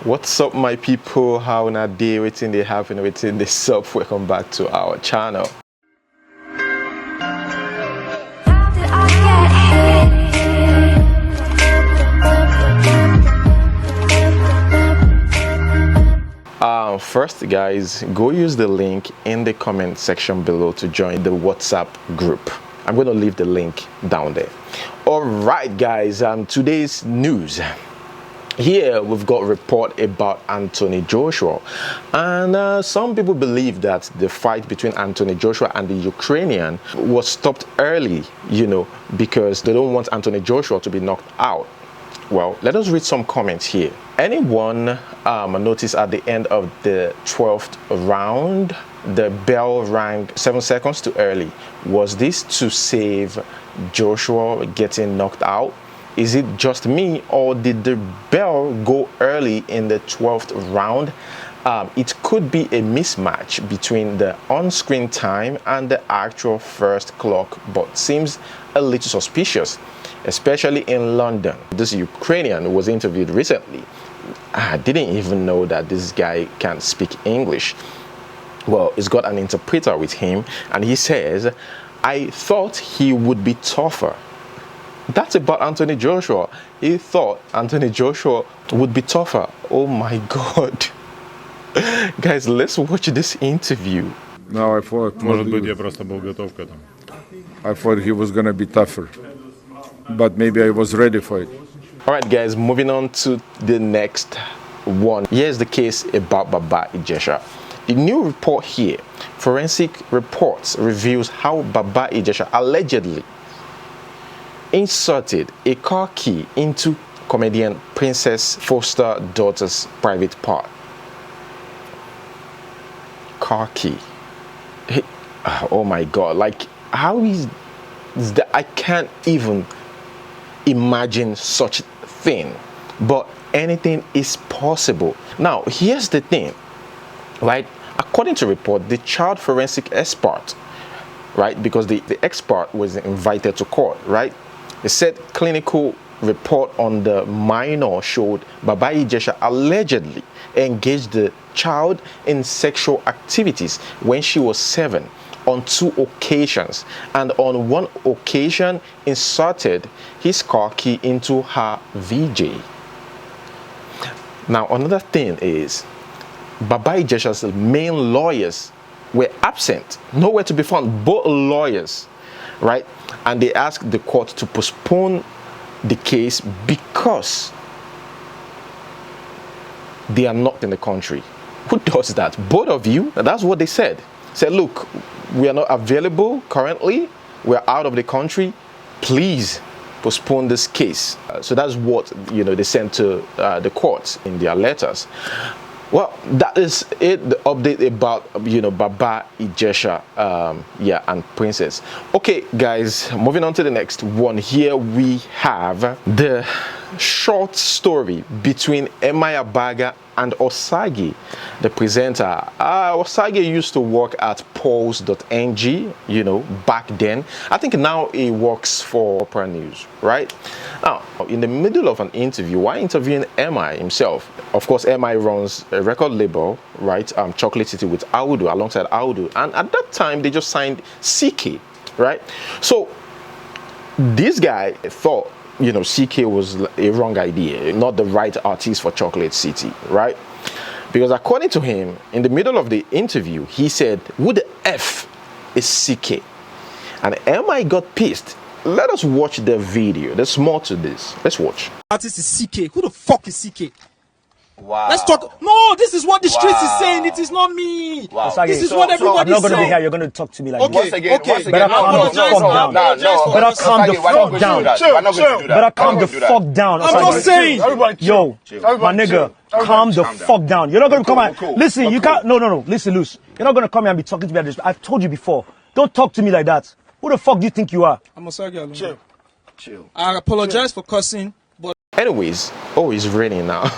What's up, my people? How na day? Waiting they happen within the sub. Welcome back to our channel. First, guys, go use the link in the comment section below to join the WhatsApp group. I'm going to leave the link down there. All right, guys, today's news. Here we've got a report about Anthony Joshua, and some people believe that the fight between Anthony Joshua and the Ukrainian was stopped early, because they don't want Anthony Joshua to be knocked out. Well, let us read some comments here. Anyone notice at the end of the 12th round, the bell rang 7 seconds too early? Was this to save Joshua getting knocked out? Is it just me, or did the bell go early in the 12th round? It could be a mismatch between the on-screen time and the actual first clock, but seems a little suspicious, especially in London. This Ukrainian was interviewed recently. I didn't even know that this guy can speak English. Well, he's got an interpreter with him, and he says, "I thought he would be tougher." That's about Anthony Joshua. He thought Anthony Joshua would be tougher. Oh my God. Guys, let's watch this interview. No, I thought he was going to be tougher. But maybe I was ready for it. All right, guys, moving on to the next one. Here's the case about Baba Ijesha. The new report here, forensic reports, reveals how Baba Ijesha allegedly inserted a car key into comedian Princess Foster daughter's private part. Car key. Oh my God, like how is that? I can't even imagine such thing, but anything is possible. Now, here's the thing, right? According to report, the child forensic expert, right, because the expert was invited to court, right? They said clinical report on the minor showed Baba Ijesha allegedly engaged the child in sexual activities when she was 7 on 2 occasions, and on 1 occasion inserted his car key into her VJ. Now, another thing is Baba Ijesha's main lawyers were absent, nowhere to be found, both lawyers, right? And they asked the court to postpone the case because they are not in the country. Who does that? Both of you? That's what they said. Said, look, we are not available currently. We're out of the country. Please postpone this case. So that's what they sent to the courts in their letters. Well, that is it, the update about Baba Ijesha, and Princess. Okay, guys, moving on to the next one. Here we have the short story between Emma Baga and Osagi, the presenter. Osagi used to work at Pulse.ng, back then. I think now he works for Opera News, right? Now, in the middle of an interview, while interviewing Emma himself, of course, Emma runs a record label, right? Chocolate City with Audu, alongside Audu. And at that time, they just signed CK, right? So this guy thought, CK was a wrong idea, not the right artist for Chocolate City, right? Because according to him, in the middle of the interview, he said, "Who the F is CK?" And MI got pissed. Let us watch the video. There's more to this. Let's watch. Artist is CK. Who the fuck is CK? Wow. Let's talk. No, this is what the streets is saying. It is not me. Wow. This is what everybody is saying. I'm not going to be here. You're going to talk to me like okay, this. okay. Better calm the fuck down. Better calm the fuck down. Better calm the fuck down. I'm not saying. Yo, my nigga, calm the fuck down. You're not going to come and listen. You can't. No. Listen, loose. You're not going to come here and be talking to me like this. I've told you before. Don't talk to me like that. Who the fuck do you think you are? I'm Osagi. Chill. I apologize for cussing. Anyways, it's raining now.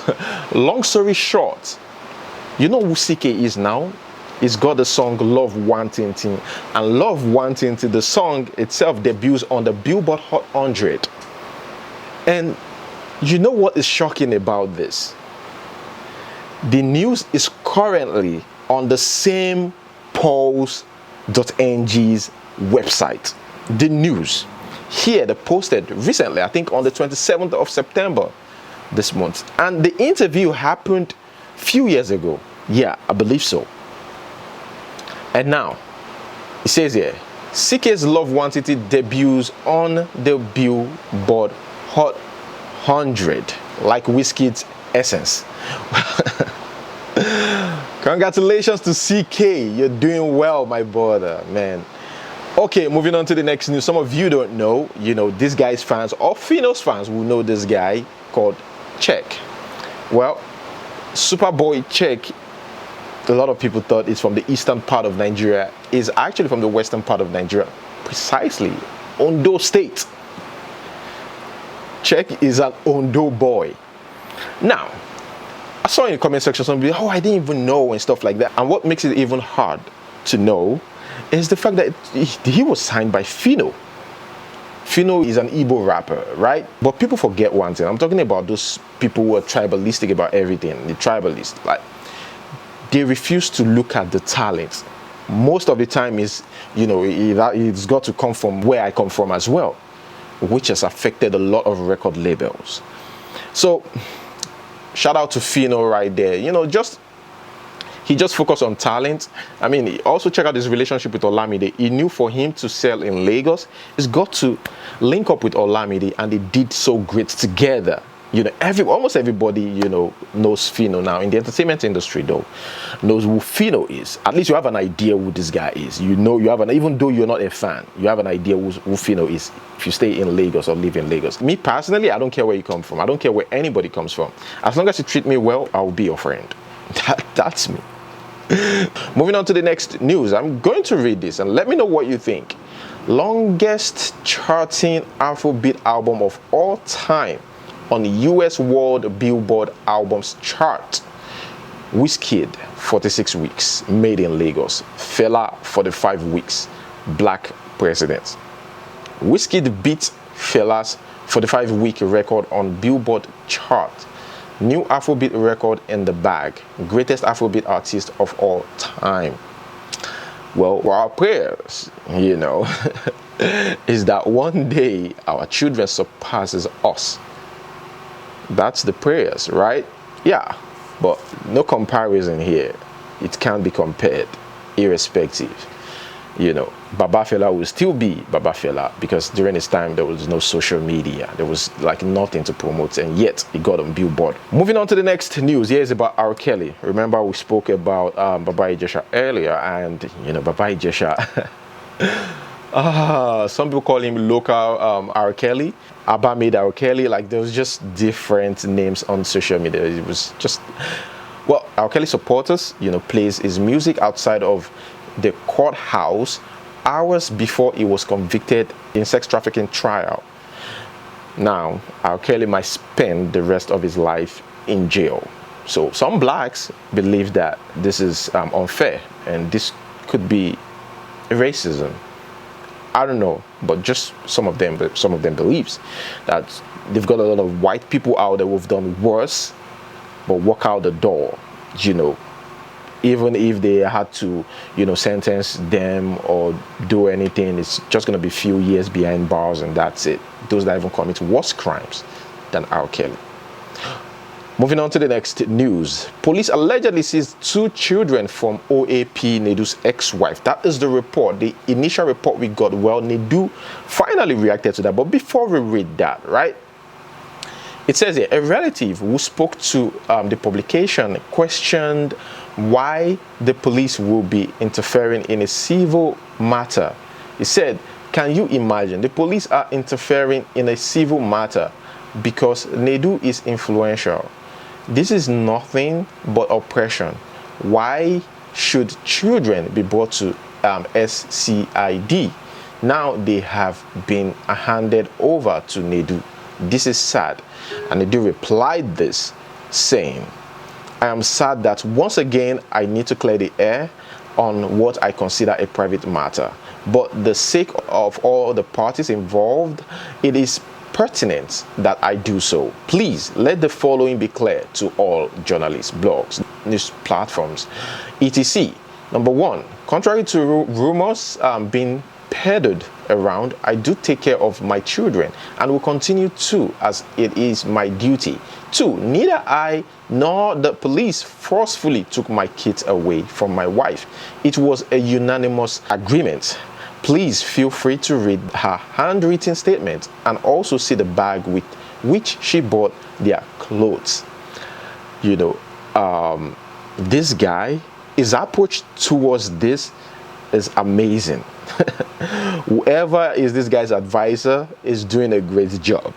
Long story short, you know who CK is now? He's got the song Love Wanting Thing. And Love Wanting Thing, the song itself debuts on the Billboard Hot 100. And you know what is shocking about this? The news is currently on the same polls.ng's website. The news here, they posted recently, I think on the 27th of September this month. And the interview happened a few years ago. Yeah, I believe so. And now, it says here, CK's Love 180 debuts on the Billboard Hot 100, like Wizkid's Essence. Congratulations to CK, you're doing well, my brother, man. Okay, moving on to the next news. Some of you don't know, this guy's fans or Phyno's fans will know this guy called Check. Well, Superboy Check, a lot of people thought it's from the eastern part of Nigeria, is actually from the western part of Nigeria, precisely Ondo State. Check is an Ondo boy. Now, I saw in the comment section some people, I didn't even know and stuff like that. And what makes it even hard to know is the fact that he was signed by Phyno. Phyno is an Igbo rapper, right? But people forget one thing. I'm talking about those people who are tribalistic about everything. The tribalists, like, they refuse to look at the talent. Most of the time is, it's got to come from where I come from as well, which has affected a lot of record labels. So, shout out to Phyno right there. He just focused on talent. I mean, also check out his relationship with Olamide. He knew for him to sell in Lagos, he's got to link up with Olamide, and they did so great together. Almost everybody, knows Phyno now. In the entertainment industry, though, knows who Phyno is. At least you have an idea who this guy is. Even though you're not a fan, you have an idea who Phyno is if you stay in Lagos or live in Lagos. Me personally, I don't care where you come from. I don't care where anybody comes from. As long as you treat me well, I'll be your friend. That's me. Moving on to the next news. I'm going to read this and let me know what you think. Longest charting Afrobeat album of all time on the US World Billboard Albums chart. Wizkid, 46 weeks, made in Lagos. FELA, 45 weeks, Black President. Wizkid beat FELA's 45-week record on Billboard chart. New Afrobeat record in the bag. Greatest Afrobeat artist of all time. Well, our prayers, is that one day our children surpasses us. That's the prayers, right? Yeah, but no comparison here. It can't be compared, irrespective. Baba Fela will still be Baba Fela because during his time there was no social media. There was like nothing to promote, and yet he got on Billboard. Moving on to the next news. Here is about R. Kelly. Remember we spoke about Baba Ijesha earlier, and Baba Ijesha. Some people call him local R. Kelly. Abba made R. Kelly. Like, there was just different names on social media. It was just, well, R. Kelly supporters, plays his music outside of the courthouse hours before he was convicted in sex trafficking trial. Now, R. Kelly might spend the rest of his life in jail. So some blacks believe that this is unfair, and this could be racism. I don't know, but just some of them believes that they've got a lot of white people out there who've done worse, but walk out the door, even if they had to, sentence them or do anything, it's just going to be a few years behind bars, and that's it. Those that even commit worse crimes than R. Kelly. Moving on to the next news. Police allegedly seized 2 children from OAP Nedu's ex-wife. That is the report, the initial report we got. Well, Nedu finally reacted to that. But before we read that, right? It says here, a relative who spoke to the publication questioned why the police will be interfering in a civil matter. He said, can you imagine? The police are interfering in a civil matter because Nedu is influential. This is nothing but oppression. Why should children be brought to SCID? Now they have been handed over to Nedu. This is sad. And Nedu replied this, saying, I am sad that once again I need to clear the air on what I consider a private matter. But the sake of all the parties involved, it is pertinent that I do so. Please let the following be clear to all journalists, blogs. news platforms, etc. Number one, contrary to rumors being peddled around, I do take care of my children and will continue to, as it is my duty. 2, neither I nor the police forcefully took my kids away from my wife. It was a unanimous agreement. Please feel free to read her handwritten statement and also see the bag with which she bought their clothes. You know, this guy, his approach towards this is amazing. Whoever is this guy's advisor is doing a great job.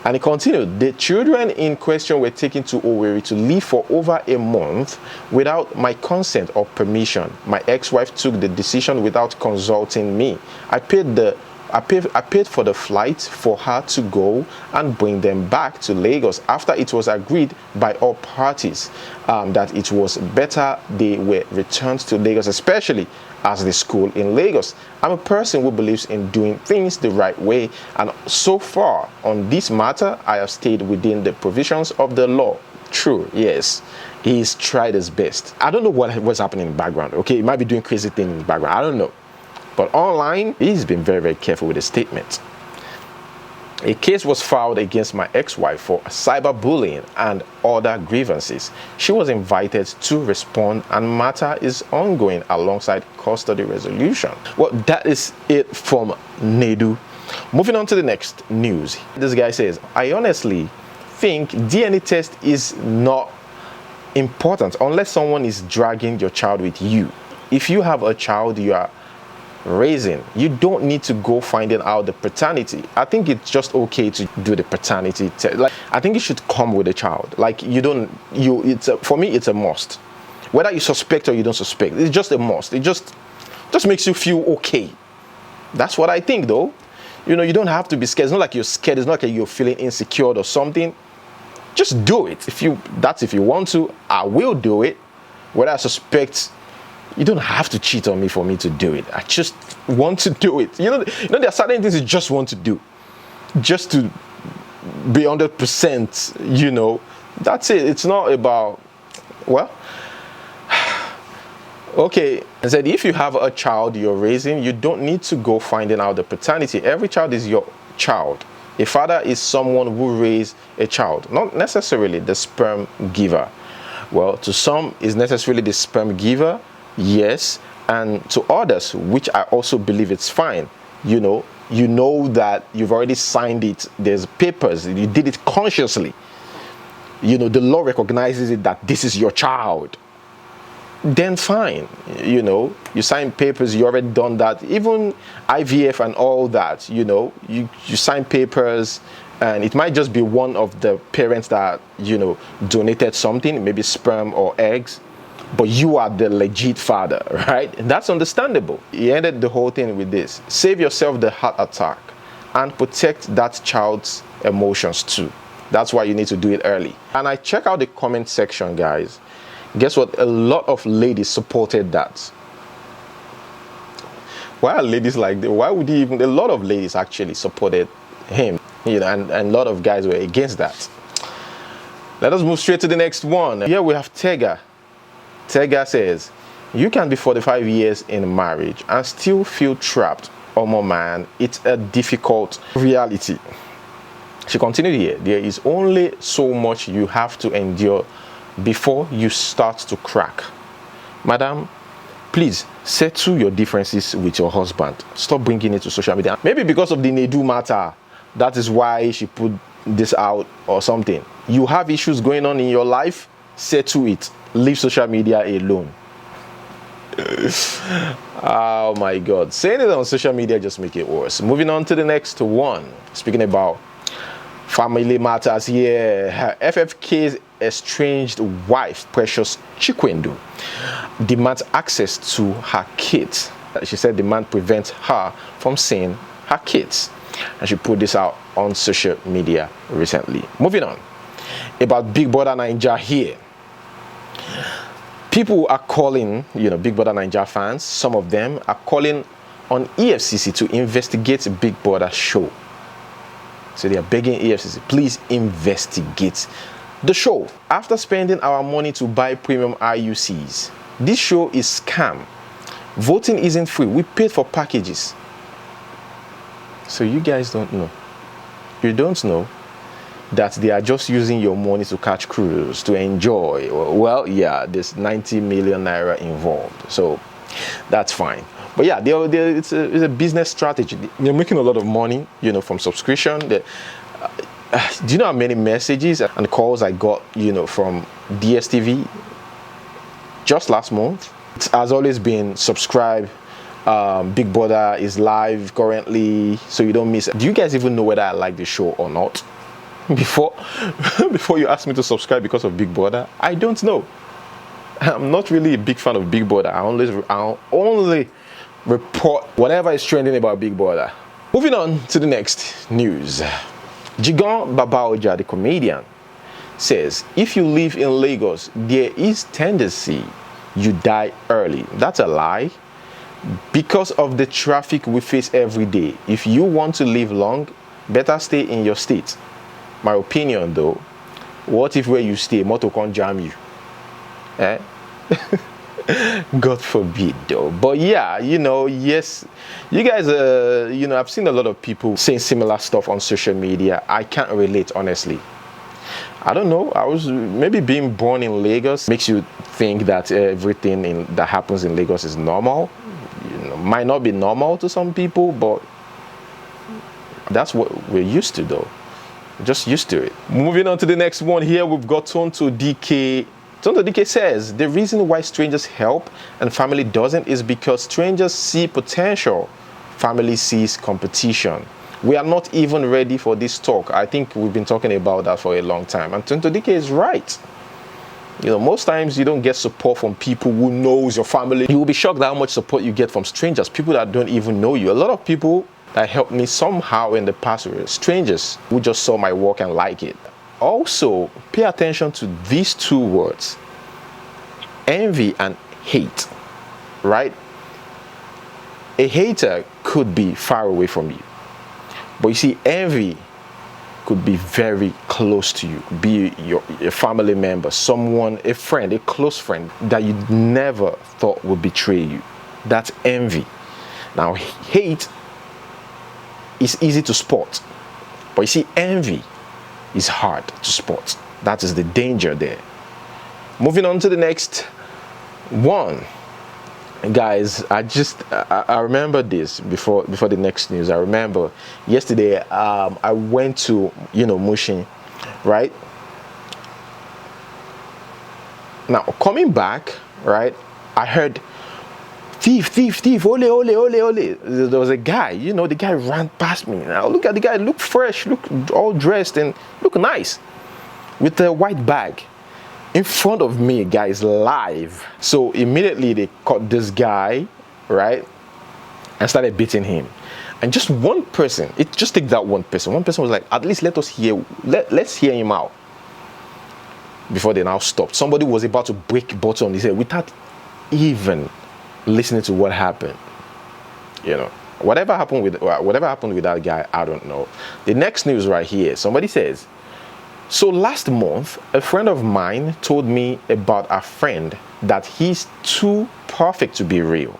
And he continued, the children in question were taken to Owerri to live for over a month without my consent or permission. My ex-wife took the decision without consulting me. I paid for the flight for her to go and bring them back to Lagos after it was agreed by all parties that it was better they were returned to Lagos, especially as the school in Lagos. I'm a person who believes in doing things the right way, and so far on this matter, I have stayed within the provisions of the law. True, yes, he's tried his best. I don't know what was happening in the background, okay? He might be doing crazy things in the background, I don't know. But online, he's been very, very careful with his statement. A case was filed against my ex-wife for cyberbullying and other grievances. She was invited to respond, and matter is ongoing alongside custody resolution. Well, that is it from Nedu. Moving on to the next news. This guy says, I honestly think DNA test is not important unless someone is dragging your child with you. If you have a child you are raising, you don't need to go finding out the paternity. I think it's just okay to do the paternity test. Like, I think it should come with a child. Like, for me, it's a must. Whether you suspect or you don't suspect, it's just a must. It just makes you feel okay. That's what I think, though. You know, you don't have to be scared. It's not like you're scared. It's not like you're feeling insecure or something. Just do it. If you want to, I will do it. Whether I suspect, you don't have to cheat on me for me to do it. I just want to do it. You know, there are certain things you just want to do, just to be 100%. You know, that's it. It's not about, well, okay. I said, if you have a child you're raising, you don't need to go finding out the paternity. Every child is your child. A father is someone who raised a child, not necessarily the sperm giver. Well, to some, is necessarily the sperm giver. Yes, and to others, which I also believe it's fine. You know that you've already signed it. There's papers. You did it consciously. You know, the law recognizes it that this is your child. Then fine. You know, you sign papers. You already done that. Even IVF and all that. You know, you sign papers, and it might just be one of the parents that, you know, donated something, maybe sperm or eggs. But you are the legit father, right? And that's understandable. He ended the whole thing with this: save yourself the heart attack and protect that child's emotions too. That's why you need to do it early. And I check out the comment section, guys. Guess what? A lot of ladies supported that. Why are ladies like that? Why would he even? A lot of ladies actually supported him, you know, and a lot of guys were against that. Let us move straight to the next one. Here we have Tega. Tega says, you can be 45 years in marriage and still feel trapped. Oh my man, it's a difficult reality. She continued here, there is only so much you have to endure before you start to crack. Madam, please settle your differences with your husband. Stop bringing it to social media. Maybe because of the Nedu matter, that is why she put this out or something. You have issues going on in your life, settle it. Leave social media alone. Oh my God. Saying it on social media just make it worse. Moving on to the next one. Speaking about family matters here. Her FFK's estranged wife, Precious Chikwendo, demands access to her kids. She said the man prevents her from seeing her kids. And she put this out on social media recently. Moving on. About Big Brother Naija here. People are calling, you know, Big Brother Naija fans, some of them are calling on EFCC to investigate Big Brother show. So they are begging EFCC, please investigate The show. After spending our money to buy premium IUCs, this show is scam. Voting isn't free. We paid for packages. So you guys don't know. You don't know that they are just using your money to catch cruise, to enjoy. Well, yeah, there's 90 million naira involved. So that's fine. But yeah, it's a business strategy. They're making a lot of money, you know, from subscription. Do you know how many messages and calls I got, you know, from DSTV just last month? It has always been subscribe. Big Brother is live currently, so you don't miss it. Do you guys even know whether I like the show or not? Before you ask me to subscribe because of Big Brother, I don't know. I'm not really a big fan of Big Brother. I only report whatever is trending about Big Brother. Moving on to the next news. Jigan Babaoja, the comedian, says if you live in Lagos, there is tendency you die early. That's a lie. Because of the traffic we face every day, if you want to live long, better stay in your state. My opinion though, what if where you stay, motor can't jam you? Eh? God forbid though. But yeah, you know, yes, you guys, you know, I've seen a lot of people saying similar stuff on social media. I can't relate, honestly. I don't know. Maybe being born in Lagos makes you think that everything that happens in Lagos is normal. You know, might not be normal to some people, but that's what we're used to though. Just used to it. Moving on to the next one here, we've got Tonto DK. Tonto DK says the reason why strangers help and family doesn't is because strangers see potential, family sees competition. We are not even ready for this talk. I think we've been talking about that for a long time, and Tonto DK is right. You know, most times you don't get support from people who knows your family. You will be shocked at how much support you get from strangers, people that don't even know you. A lot of people that helped me somehow in the past were strangers who just saw my work and like it. Also, pay attention to these two words: envy and hate, right? A hater could be far away from you, but you see, envy could be very close to you, be your family member, someone, a friend, a close friend that you never thought would betray you. That's envy. Now, hate is easy to spot, but you see, envy is hard to spot. That is the danger there. Moving on to the next one. Guys, I remember this before the next news. I remember yesterday I went to, you know, Mushin, right? Now coming back, right, I heard thief, ole, ole, ole, ole. There was a guy, you know, the guy ran past me. Now look at the guy, look fresh, look all dressed and look nice with a white bag in front of me, guys, live. So immediately they caught this guy, right, and started beating him. And just one person, it just takes that one person. One person was like, at least let's hear him out. Before they now stopped. Somebody was about to break bottle on his head without even listening to what happened. You know, whatever happened with that guy, I don't know. The next news right here, somebody says, so last month, a friend of mine told me about a friend that he's too perfect to be real.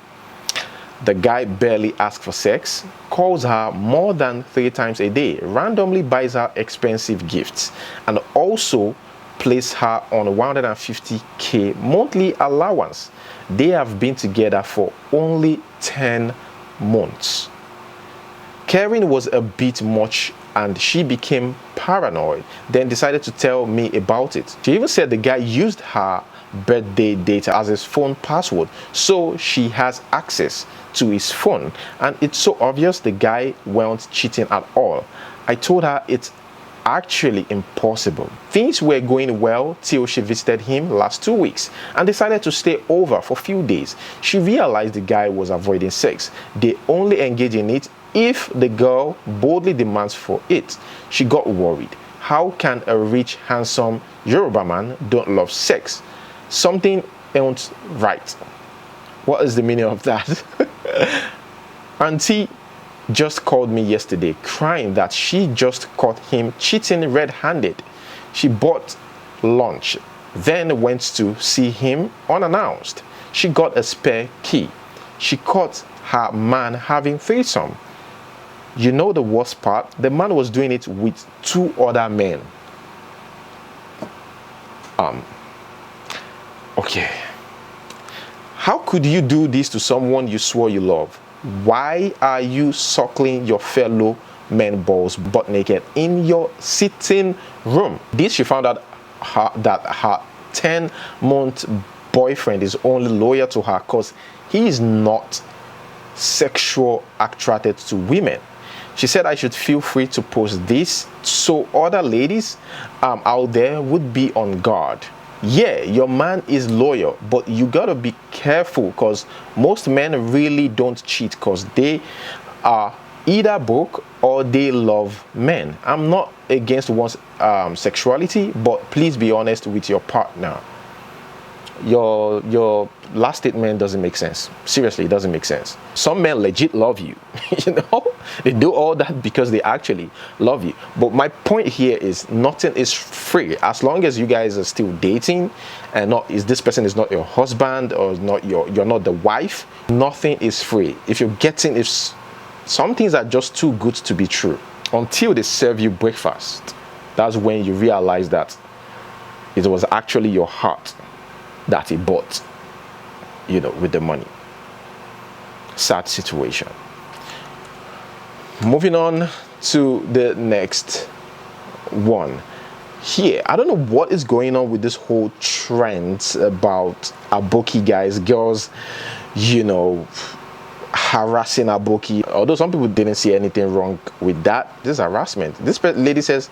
The guy barely asks for sex, calls her more than 3 times a day, randomly buys her expensive gifts, and also places her on 150k monthly allowance. They have been together for only 10 months. Caring was a bit much and she became paranoid, then decided to tell me about it. She even said the guy used her birthday data as his phone password, so she has access to his phone, and it's so obvious the guy wasn't cheating at all. I told her it's actually impossible. Things were going well till she visited him last 2 weeks and decided to stay over for a few days. She realized the guy was avoiding sex. They only engage in it if the girl boldly demands for it. She got worried. How can a rich, handsome Yoruba man don't love sex? Something ain't right. What is the meaning of that? Auntie just called me yesterday crying that she just caught him cheating red-handed. She bought lunch, then went to see him unannounced. She got a spare key. She caught her man having threesome. You know the worst part? The man was doing it with 2 other men. Okay. How could you do this to someone you swore you love? Why are you suckling your fellow men balls butt naked in your sitting room? This, she found out that her 10-month boyfriend is only loyal to her because he is not sexual attracted to women. She said I should feel free to post this so other ladies out there would be on guard. Yeah, your man is loyal, but you gotta be careful because most men really don't cheat because they are either broke or they love men. I'm not against one's sexuality, but please be honest with your partner. Your last statement doesn't make sense. Seriously, it doesn't make sense. Some men legit love you. You know, they do all that because they actually love you. But my point here is nothing is free. As long as you guys are still dating and this person is not your husband or you're not the wife, nothing is free. If some things are just too good to be true. Until they serve you breakfast, that's when you realize that it was actually your heart that he bought, you know, with the money. Sad situation. Moving on to the next one. Here, I don't know what is going on with this whole trend about aboki guys, girls, you know, harassing aboki. Although some people didn't see anything wrong with that, this is harassment. This lady says,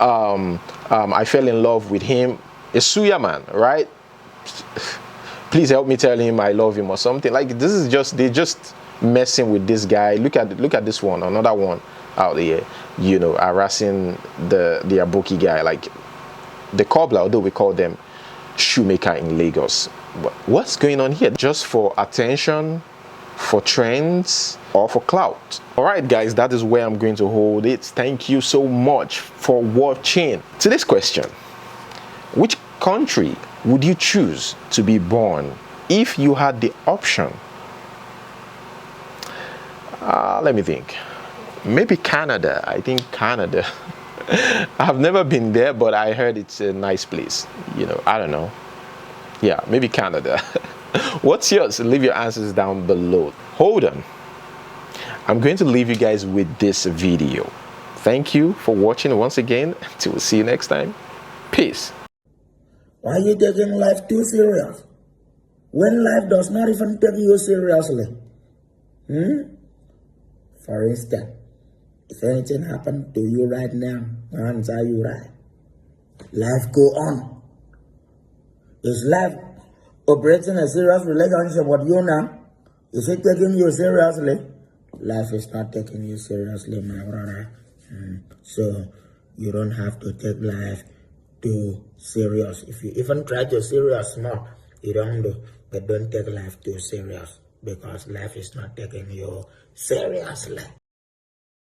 I fell in love with him. A suya man, right? Please help me tell him I love him or something. Like, this is just, they're just messing with this guy. Look at this one, another one out there, you know, harassing the aboki guy, like the cobbler, although we call them shoemaker in Lagos. What's going on here? Just for attention, for trends, or for clout? All right, guys, that is where I'm going to hold it. Thank you so much for watching. To this question, which country would you choose to be born if you had the option? Let me think. Maybe Canada. I think Canada. I've never been there, but I heard it's a nice place. You know, I don't know. Yeah, maybe Canada. What's yours? Leave your answers down below. Hold on. I'm going to leave you guys with this video. Thank you for watching once again. Till see you next time. Peace. Why are you taking life too serious? When life does not even take you seriously. For instance, if anything happened to you right now, hands are you right? Life go on. Is life operating a serious relationship with you now? Is it taking you seriously? Life is not taking you seriously, my brother. So you don't have to take life too serious. If you even try to serious more, you don't do. But don't take life too serious because life is not taking you seriously.